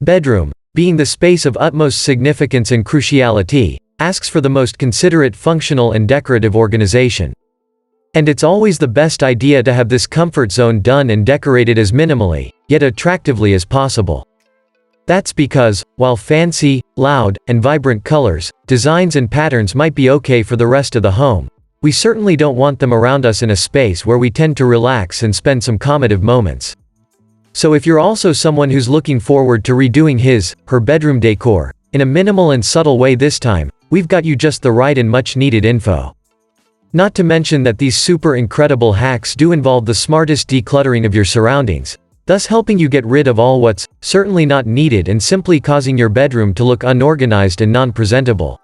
Bedroom, being the space of utmost significance and cruciality, asks for the most considerate functional and decorative organization. And it's always the best idea to have this comfort zone done and decorated as minimally, yet attractively as possible. That's because, while fancy, loud, and vibrant colors, designs and patterns might be okay for the rest of the home, we certainly don't want them around us in a space where we tend to relax and spend some calmative moments. So if you're also someone who's looking forward to redoing her bedroom decor, in a minimal and subtle way this time, we've got you just the right and much needed info. Not to mention that these super incredible hacks do involve the smartest decluttering of your surroundings, thus helping you get rid of all what's certainly not needed and simply causing your bedroom to look unorganized and non-presentable.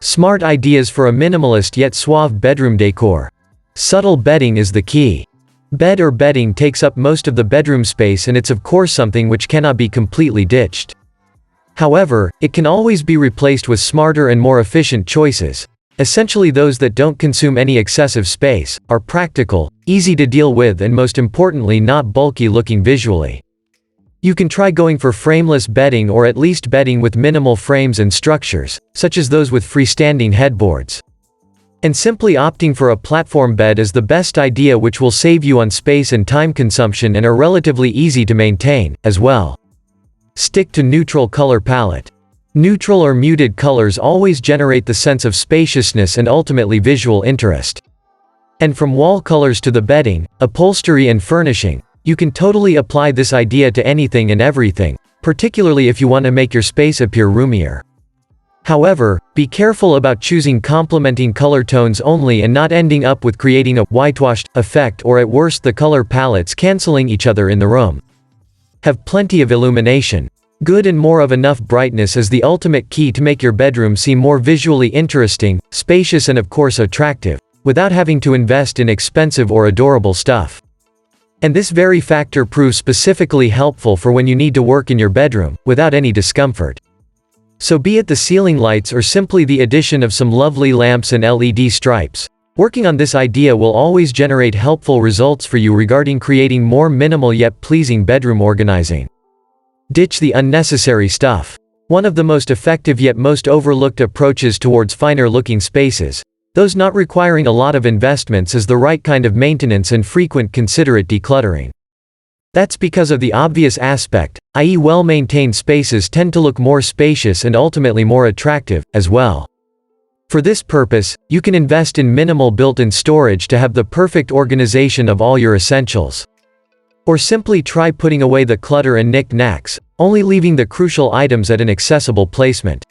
Smart ideas for a minimalist yet suave bedroom decor. Subtle bedding is the key. Bed or bedding takes up most of the bedroom space, and it's of course something which cannot be completely ditched. However, it can always be replaced with smarter and more efficient choices. Essentially those that don't consume any excessive space, are practical, easy to deal with, and most importantly not bulky looking visually. You can try going for frameless bedding, or at least bedding with minimal frames and structures, such as those with freestanding headboards. And simply opting for a platform bed is the best idea, which will save you on space and time consumption and are relatively easy to maintain, as well. Stick to neutral color palette. Neutral or muted colors always generate the sense of spaciousness and ultimately visual interest. And from wall colors to the bedding, upholstery and furnishing, you can totally apply this idea to anything and everything, particularly if you want to make your space appear roomier. However, be careful about choosing complementing color tones only and not ending up with creating a whitewashed effect, or at worst the color palettes canceling each other in the room. Have plenty of illumination. Good and more of enough brightness is the ultimate key to make your bedroom seem more visually interesting, spacious, and of course attractive, without having to invest in expensive or adorable stuff. And this very factor proves specifically helpful for when you need to work in your bedroom, without any discomfort. So be it the ceiling lights or simply the addition of some lovely lamps and LED stripes, working on this idea will always generate helpful results for you regarding creating more minimal yet pleasing bedroom organizing. Ditch the unnecessary stuff. One of the most effective yet most overlooked approaches towards finer looking spaces, those not requiring a lot of investments, is the right kind of maintenance and frequent considerate decluttering. That's because of the obvious aspect, i.e. well-maintained spaces tend to look more spacious and ultimately more attractive, as well. For this purpose, you can invest in minimal built-in storage to have the perfect organization of all your essentials. Or simply try putting away the clutter and knick-knacks, only leaving the crucial items at an accessible placement.